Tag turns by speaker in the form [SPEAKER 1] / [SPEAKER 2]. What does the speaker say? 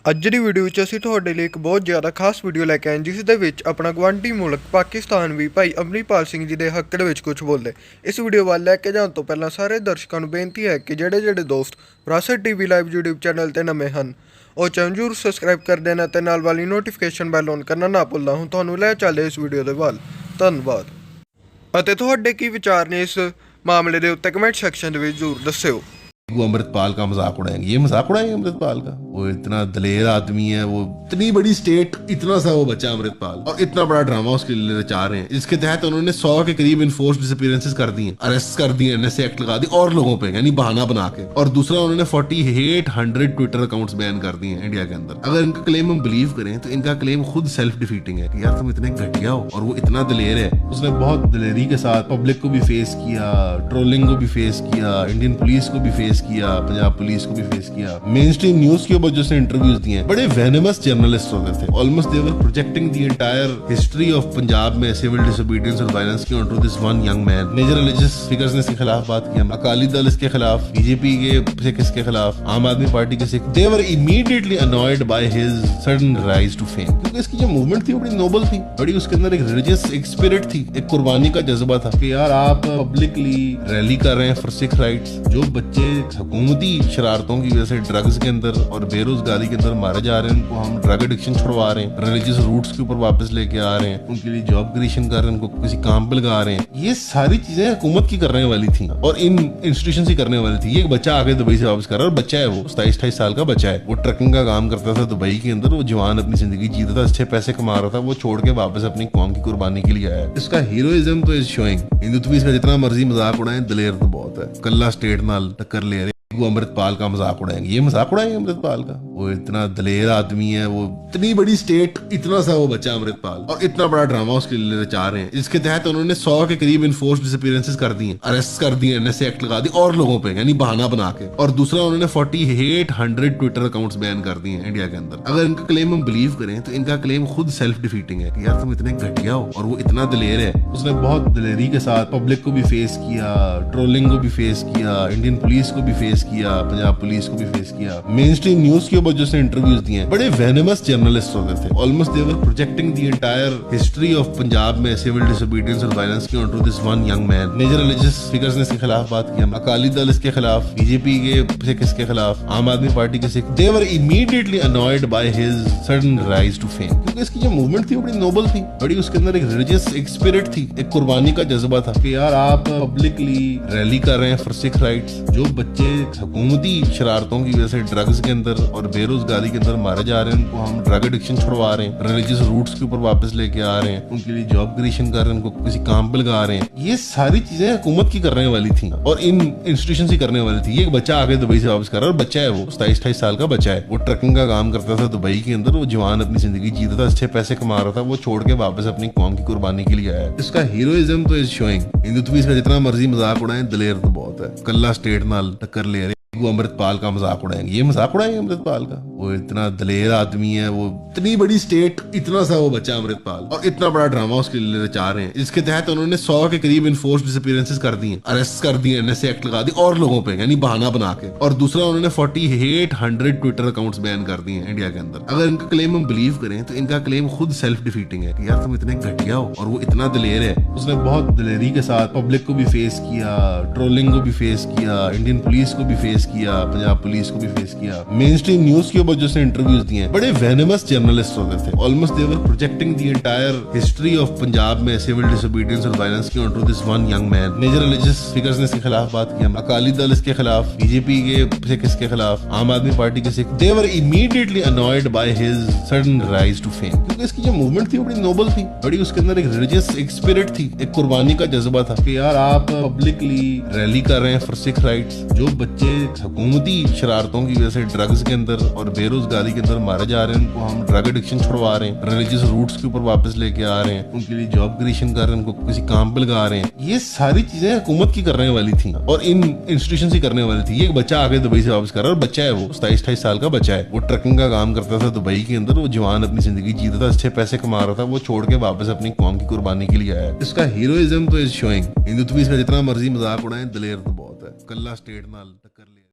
[SPEAKER 1] ਅੱਜ ਦੀ ਵੀਡੀਓ ਵਿੱਚ ਅਸੀਂ ਤੁਹਾਡੇ ਲਈ ਇੱਕ ਬਹੁਤ ਜ਼ਿਆਦਾ ਖਾਸ ਵੀਡੀਓ ਲੈ ਕੇ ਆਏ ਜਿਸ ਦੇ ਵਿੱਚ ਆਪਣਾ ਗਵਾਂਢੀ ਮੁਲਕ ਪਾਕਿਸਤਾਨ ਵੀ ਭਾਈ ਅਮਰਿਤਪਾਲ ਸਿੰਘ ਜੀ ਦੇ ਹੱਕ ਦੇ ਵਿੱਚ ਕੁਝ ਬੋਲੇ। ਇਸ ਵੀਡੀਓ ਵੱਲ ਲੈ ਕੇ ਜਾਣ ਤੋਂ ਪਹਿਲਾਂ ਸਾਰੇ ਦਰਸ਼ਕਾਂ ਨੂੰ ਬੇਨਤੀ ਹੈ ਕਿ ਜਿਹੜੇ ਦੋਸਤ ਵਿਰਾਸਤ ਟੀਵੀ ਲਾਈਵ YouTube ਚੈਨਲ ਤੇ ਨਵੇਂ ਹਨ ਉਹ ਚੈਨਲ ਜ਼ਰੂਰ ਸਬਸਕ੍ਰਾਈਬ ਕਰ ਦੇਣਾ ਤੇ ਨਾਲ ਵਾਲੀ ਨੋਟੀਫਿਕੇਸ਼ਨ ਬੈਲ ਔਨ ਕਰਨਾ ਨਾ ਭੁੱਲਣਾ। ਹੁਣ ਤੁਹਾਨੂੰ ਲੈ ਚੱਲੇ ਇਸ ਵੀਡੀਓ ਦੇ ਵੱਲ। ਧੰਨਵਾਦ ਅਤੇ ਤੁਹਾਡੇ ਕੀ ਵਿਚਾਰ ਨੇ ਇਸ मामले के उत्ते कमेंट सेक्शन में जरूर दस्यो।
[SPEAKER 2] वो अमृतपाल का मजाक उड़ाएंगे, ये मजाक उड़ाएंगे अमृतपाल का। वो इतना दलेर आदमी है, वो इतनी बड़ी स्टेट, इतना सा वो बच्चा अमृतपाल, और इतना बड़ा ड्रामा उसके लिए रचा रहे हैं। इसके तहत उन्होंने 100 के करीब इन्फोर्स डिसअपीयरेंसेस कर दी हैं, अरेस्ट कर दिए, NSA एक्ट लगा दी और लोगों पे, यानी बहाना बना के। और दूसरा उन्होंने 4800 ट्विटर अकाउंट्स बैन कर दिए हैं इंडिया के अंदर। अगर इनका क्लेम हम बिलीव करें तो इनका क्लेम खुद सेल्फ डिफीटिंग है कि यार तुम इतने घटिया हो, और वो इतना दलेर है। उसने बहुत दलेरी के साथ पब्लिक को भी फेस किया, ट्रोलिंग को भी फेस किया, इंडियन पुलिस को भी फेस किया, पंजाब पुलिस को भी फेस किया, मेन स्ट्रीम न्यूज के ऊपर जो उसने इंटरव्यूज दिए हैं। बड़े वेनमस जर्नलिस्ट होते थे, almost they were projecting the entire history of Punjab में सिविल डिसोबीडियंस और वायलेंस की onto this one young man. Major religious figures ने इसके खिलाफ बात की, अकाली दल इसके खिलाफ, बीजेपी के सिख इसके खिलाफ, आम आदमी पार्टी के Sikh, they were immediately annoyed by his sudden rise to fame. क्योंकि इसकी जो मूवमेंट थी वो बड़ी नोबल थी, बड़ी उसके अंदर एक रिलीजियस एक स्पिरिट थी, एक कुर्बानी का जज्बा था कि यार आप पब्लिकली रैली कर रहे हैं फॉर सिख राइट्स। जो बच्चे हुकूमती शरारतों की वजह से ड्रग्स के अंदर और बेरोजगारी के अंदर मारे जा रहे हैं, उनको हम ड्रग एडिक्शन छुड़वा रहे हैं, रिलीजियस रूट्स के ऊपर वापस लेके आ रहे हैं, उनके लिए जॉब क्रिएशन कर रहे हैं, उनको किसी काम पे लगा रहे हैं। ये सारी चीजें हुकूमत की करने वाली थी और इन इंस्टीट्यूशन ही करने वाली थी। ये एक बच्चा आगे दुबई से वापस कर रहा है, और बच्चा है वो 27-28 साल का बच्चा है। वो ट्रकिंग का काम करता था दुबई के अंदर, वो जवान अपनी जिंदगी जीता था, अच्छे पैसे कमा रहा था, वो छोड़ के वापस अपनी कौम की कुर्बानी के लिए आया। इसका हीरोइज्म तो इज शोइंग। हिंदुत्व इसका जितना मर्जी मजाक उड़ाए, दलेर तो बहुत है। कल्ला स्टेट नाल टक्कर ले रहे, वो अमृतपाल का मजाक उड़ाएंगे, ये मजाक उड़ाएंगे अमृतपाल का। वो इतना दलेर आदमी है, वो इतनी बड़ी स्टेट, इतना सा वो बच्चा अमृतपाल, और इतना बड़ा ड्रामा उसके लिए रचा रहे हैं। इसके तहत उन्होंने 100 के करीब इन्फोर्स डिसअपीयरेंसेस कर दी हैं, अरेस्ट कर दिए, NSA एक्ट लगा दी और लोगों पे, यानी बहाना बना के। और दूसरा उन्होंने 4800 ट्विटर अकाउंट्स बैन कर दिए हैं इंडिया के अंदर। अगर इनका क्लेम हम बिलीव करें तो इनका क्लेम खुद सेल्फ डिफीटिंग है कि यार तुम इतने घटिया हो, और वो इतना दलेर है। उसने बहुत दलेरी के साथ पब्लिक को भी फेस किया, ट्रोलिंग को भी फेस किया, इंडियन पुलिस को भी फेस किया, पंजाब पुलिस को भी फेस किया, मेन स्ट्रीम न्यूज के ऊपर जो उसने इंटरव्यूज दिए हैं। बड़े वेनमस जर्नलिस्ट होते थे, almost they were projecting the entire history of Punjab में सिविल डिसोबीडियंस और वायलेंस की onto this one young man. Major religious figures ने इसके खिलाफ बात की, अकाली दल इसके खिलाफ, बीजेपी के सिख इसके खिलाफ, आम आदमी पार्टी के Sikh, they were immediately annoyed by his sudden rise to fame. क्योंकि इसकी जो मूवमेंट थी वो बड़ी नोबल थी, बड़ी उसके अंदर एक रिलीजियस एक स्पिरिट थी, एक कुर्बानी का जज्बा था कि यार आप पब्लिकली रैली कर रहे हैं फॉर सिख राइट्स। जो बच्चे हुकूमती शरारतों की वजह से ड्रग्स के अंदर और बेरोजगारी के अंदर मारे जा रहे हैं, उनको हम ड्रग एडिक्शन छुड़वा रहे हैं, रिलीजियस रूट्स के ऊपर वापस लेके आ रहे हैं, उनके लिए जॉब क्रिएशन कर रहे हैं, उनको किसी काम पे लगा रहे हैं। ये सारी चीजें हुकूमत की करने वाली थी और इन इंस्टीट्यूशन ही करने वाली थी। ये एक बच्चा आगे दुबई से वापस कर रहा है, और बच्चा है वो 27-28 साल का बच्चा है। वो ट्रकिंग का काम करता था दुबई के अंदर, वो जवान अपनी जिंदगी जीता था, अच्छे पैसे कमा रहा था, वो छोड़ के वापस अपनी कौम की कुर्बानी के लिए आया। इसका हीरोइज्म तो इज शोइंग। हिंदुत्व इसका जितना मर्जी मजाक उड़ाए, दलेर तो बहुत है। कल्ला स्टेट नाल टक्कर ले रहे, वो अमृतपाल का मजाक उड़ाएंगे, ये मजाक उड़ाएंगे अमृतपाल का। वो इतना दलेर आदमी है, वो इतनी बड़ी स्टेट, इतना सा वो बच्चा अमृतपाल, और इतना बड़ा ड्रामा उसके लिए रचा रहे हैं। इसके तहत उन्होंने 100 के करीब इन्फोर्स डिसअपीयरेंसेस कर दी हैं, अरेस्ट कर दिए, NSA एक्ट लगा दी और लोगों पे, यानी बहाना बना के। और दूसरा उन्होंने 4800 ट्विटर अकाउंट्स बैन कर दिए हैं इंडिया के अंदर। अगर इनका क्लेम हम बिलीव करें तो इनका क्लेम खुद सेल्फ डिफीटिंग है कि यार तुम इतने घटिया हो, और वो इतना दलेर है। उसने बहुत दलेरी के साथ पब्लिक को भी फेस किया, ट्रोलिंग को भी फेस किया, इंडियन पुलिस को भी फेस किया, पंजाब पुलिस को भी फेस किया, मेन स्ट्रीम न्यूज के ऊपर जो उसने इंटरव्यूज दिए हैं। बड़े वेनमस जर्नलिस्ट होते थे, almost they were projecting the entire history of Punjab में सिविल डिसोबीडियंस और वायलेंस की onto this one young man. Major religious figures ने इसके खिलाफ बात की, अकाली दल इसके खिलाफ, बीजेपी के सिख इसके खिलाफ, आम आदमी पार्टी के Sikh, they were immediately annoyed by his sudden rise to fame. क्योंकि इसकी जो मूवमेंट थी वो बड़ी नोबल थी, बड़ी उसके अंदर एक रिलीजियस एक स्पिरिट थी, एक कुर्बानी का जज्बा था कि यार आप पब्लिकली रैली कर रहे हैं फॉर सिख राइट्स। जो बच्चे हुकूमती शरारतों की वजह से ड्रग्स के अंदर और बेरोजगारी के अंदर मारे जा रहे हैं, उनको हम ड्रग एडिक्शन छुड़वा रहे हैं, रिलीजियस रूट्स के ऊपर वापस लेके आ रहे हैं, उनके लिए जॉब क्रिएशन कर रहे हैं, उनको किसी काम पे लगा रहे हैं। ये सारी चीजें हुकूमत की करने वाली थी और इन इंस्टीट्यूशन ही करने वाली थी। ये एक बच्चा आगे दुबई से वापस कर रहा है, और बच्चा है वो 27-28 साल का बच्चा है। वो ट्रकिंग का काम करता था दुबई के अंदर, वो जवान अपनी जिंदगी जीता था, अच्छे पैसे कमा रहा था, वो छोड़ के वापस अपनी कौम की कुर्बानी के लिए आया। इसका हीरोइज्म तो इज शोइंग। हिंदुत्व इसका जितना मर्जी मजाक उड़ाए, दलेर तो बहुत है। कल्ला स्टेट नाल